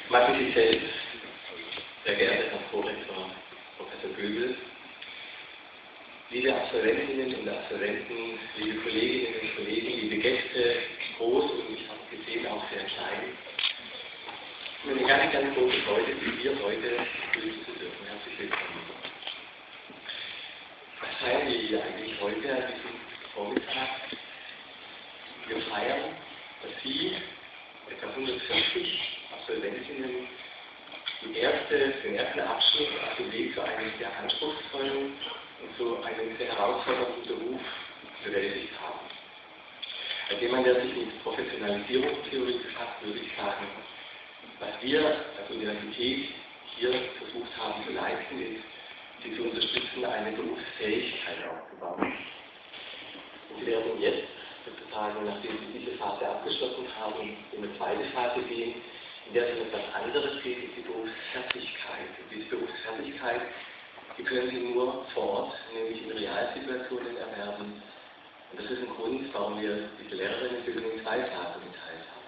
Majestät, sehr geehrter Herr Prorektor, Professor Göbel, liebe Absolventinnen und Absolventen, liebe Kolleginnen und Kollegen, liebe Gäste, groß und ich habe gesehen auch sehr klein. Es ist eine ganz große Freude, Sie hier heute begrüßen zu dürfen. Herzlich willkommen. Was feiern wir hier eigentlich heute an diesem Vormittag? Wir feiern, dass Sie, etwa 140 Absolventinnen, den ersten Abschnitt auf dem Weg zu einem sehr anspruchsvollen und zu einem sehr herausfordernden Beruf bewältigt haben. Als jemand, der sich mit Professionalisierungstheorie befasst, würde ich sagen, was wir als Universität hier versucht haben zu leisten, ist, sie zu unterstützen, eine Berufsfähigkeit aufzubauen. Und Sie werden jetzt, sozusagen, nachdem Sie diese Phase abgeschlossen haben, in eine zweite Phase gehen, in der es um etwas anderes geht, ist die Berufsfertigkeit. Und diese Berufsfertigkeit, die können Sie nur vor Ort, nämlich in Realsituationen erwerben. Und das ist ein Grund, warum wir diese Lehrerinnenbildung in zwei Phasen geteilt haben.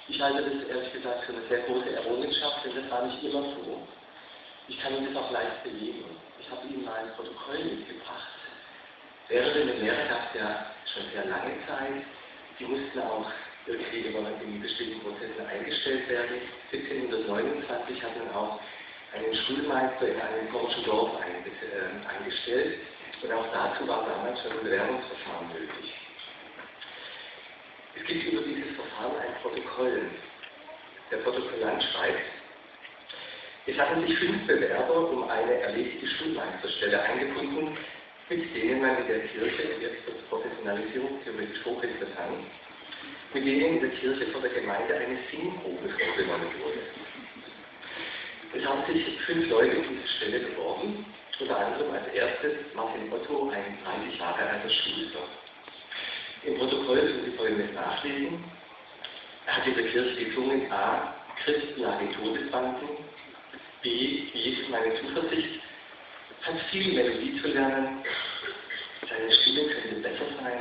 Ich halte das ehrlich gesagt für eine sehr große Errungenschaft, denn das war nicht immer so. Ich kann Ihnen das auch leicht belegen. Ich habe Ihnen mal ein Protokoll mitgebracht. Lehrerinnen und Lehrer gab es ja schon sehr lange Zeit. Die mussten auch irgendwie in bestimmten Prozessen eingestellt werden. 1729 hat man auch einen Schulmeister in einem komischen Dorf eingestellt. Und auch dazu war damals schon ein Bewerbungsverfahren nötig. Es gibt über dieses Verfahren ein Protokoll. Der Protokollant schreibt: Es hatten sich 5 Bewerber um eine erledigte Schulmeisterstelle eingefunden, mit denen man in der Kirche, und jetzt wird professionalisierungstheoretisch hochinteressant, mit denen in der Kirche vor der Gemeinde eine Singprobe vorgenommen wurde. Es haben sich 5 Leute um diese Stelle beworben, unter anderem als erstes Martin Otto, ein 30 Jahre alter Schuster. Im Protokoll können Sie Folgendes nachlesen: Er hat in der Kirche gesungen: A. Christen lag in Todesbanden, B. Jesus meine Zuversicht, hat viel Melodie zu lernen, seine Stimme könnte besser sein.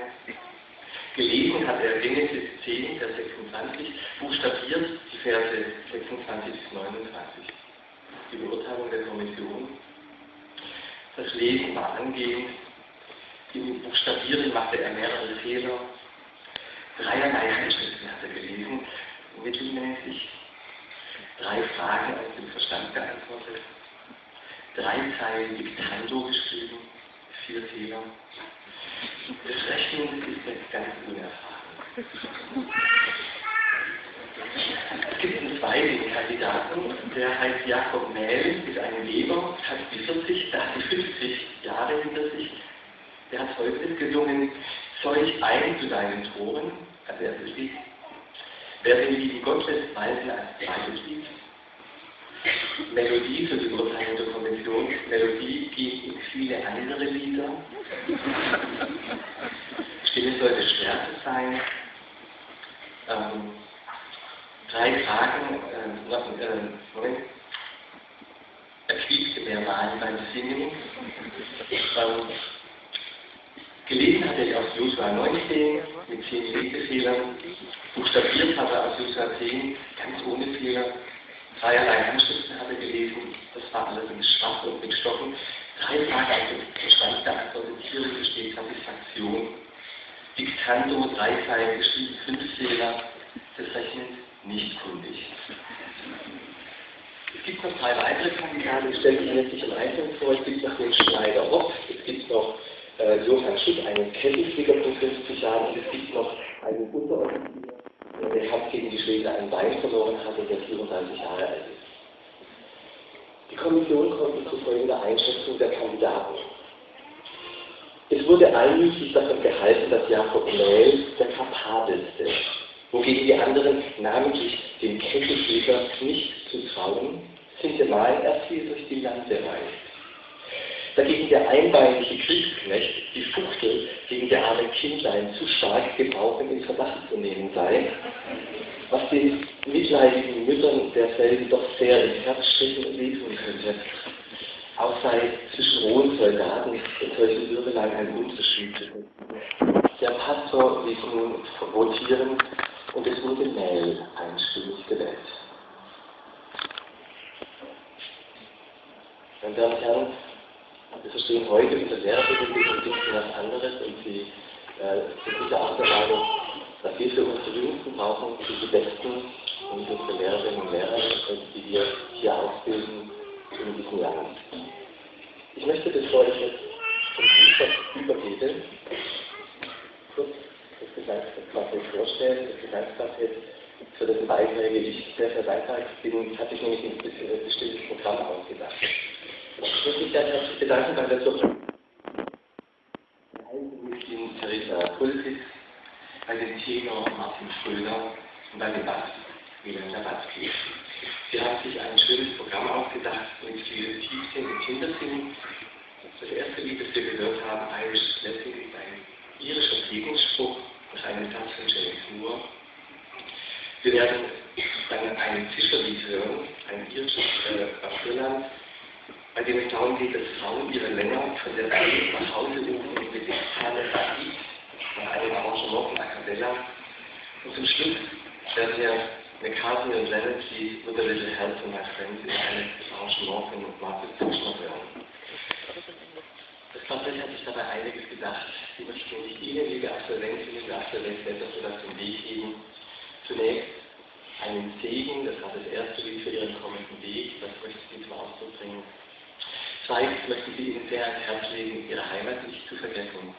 Gelesen hat er Genesis 10, Vers 26, buchstabiert die Verse 26 bis 29. Die Beurteilung der Kommission: Das Lesen war angehend, im Buchstabieren machte er mehrere Fehler, dreierlei Handschriften hat er gelesen, mittelmäßig, 3 Fragen aus dem Verstand beantwortet, 3 Zeilen Diktando geschrieben, 4 Fehler. Das Rechnen ist jetzt ganz unerfahren. Es gibt einen zweiten Kandidaten, der heißt Jakob Mähl, ist ein Weber, hat die 40, da hat die 50 Jahre hinter sich. Der hat Folgendes gesungen: Soll ich ein zu deinen Toren, als erstes Lied. Wer den lieben Gott lässt walten als zweites Lied. Melodie für die Beurteilung der Konvention. Melodie ging in viele andere Lieder. Stimme sollte Stärke sein. 3 Fragen. Moment. Er quiekte mehrmals beim Singen. Gelesen hat er aus Josua 19 mit 10 Lesefehlern. Buchstabiert hat er aus aus Josua 10 ganz ohne Fehler dreierlei Handschriften habe gelesen. Das war allerdings schwach und mit Stocken. 3 Tage also Verstand der Akkordiere besteht Satisfaktion. Dictando, 3 Zeilen geschrieben, 5 Fehler. Das Rechnen nicht kundig. Es gibt noch 3 weitere Kandidaten, ich stelle Ihnen jetzt nicht im Einzelnen vor. Es gibt noch den Schneider Hopp, es gibt noch Johann Schick, einen Kettenflieger von 50 Jahren, und es gibt noch einen Unteroffizier, der den Kampf gegen die Schweden ein Bein verloren hatte, der 34 Jahre alt ist. Die Kommission kommt zu folgender Einschätzung der Kandidaten. Es wurde einmütig davon gehalten, dass Jakob Mähl der kapabelste, wogegen die anderen, namentlich dem Kettenflieger, nicht zu trauen, sintemal erst hier durch die Lande reist. Dagegen der einbeinige Kriegsknecht, die Fuchtel, gegen der arme Kindlein zu stark gebrauchen in Verdacht zu nehmen sei, was den mitleidigen Müttern derselben doch sehr ins Herz stechen und wehtun könnte. Auch sei zwischen rohen Soldaten und solchen Wirbelein ein Unterschied. Der Pastor ließ nun votieren und es wurde Mähl einstimmig gewählt. Meine Damen und Herren, wir verstehen heute unter Lehrerbildung ein bisschen was anderes, und Sie sind sicher auch der Meinung, dass wir für unsere Jüngsten brauchen, die besten und unsere Lehrerinnen und Lehrer, die wir hier ausbilden in diesen Jahren. Ich möchte, bevor ich jetzt zum Buch übergebe, kurz das Gesangsquartett vorstellen. Das Gesangsquartett, für dessen Beiträge ich sehr, sehr dankbar bin, hat sich nämlich ein bestimmtes Programm ausgedacht. Ich möchte mich ganz herzlich bedanken bei der Mitglied Theresa Pulsitz, bei dem Tenor Martin Schröder und bei dem Bass Milan Labatzky. Sie haben sich ein schönes Programm ausgedacht mit viel Tiefsinn und Hintersinn. Das erste Lied, das wir gehört haben, Irish Blessing, ist ein irischer Segensspruch nach einem Satz von James Moore. Wir werden dann ein Fischerlied hören, ein irisches aus Irland, bei dem es darum geht, dass Frauen ihre Männer von der See nach Hause rufen mit Gedichthalle nach einem Arrangement von A Cappella. Und zum Schluss werden wir McCartney und Lennon die With a Little Help from My Friends in einem Arrangement von Marcus Zuschner hören. Das Quartett hat sich dabei einiges gedacht. Sie möchten nicht Ihnen, liebe Absolventinnen und Absolventen, etwas so auf den Weg geben. Zunächst einen Segen, das war das erste Lied für Ihren kommenden Weg, das möchten Sie zum Ausdruck bringen. Zweitens möchten Sie Ihnen sehr ans Herz legen, Ihre Heimat nicht zu vergessen.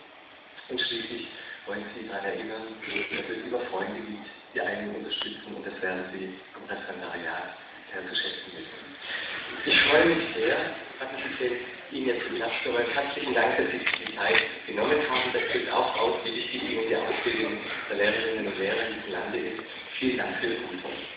Und schließlich wollen Sie daran erinnern, dass es über Freunde gibt, die einen unterstützen, und das werden Sie im Referendariat sehr zu schätzen wissen. Ich freue mich sehr, Ihnen jetzt Platz zu räumen. Herzlichen Dank, dass Sie sich die Zeit genommen haben. Das gilt auch aus, wie wichtig Ihnen die Ausbildung der Lehrerinnen und Lehrer in diesem Lande ist. Vielen Dank für Ihre Aufmerksamkeit.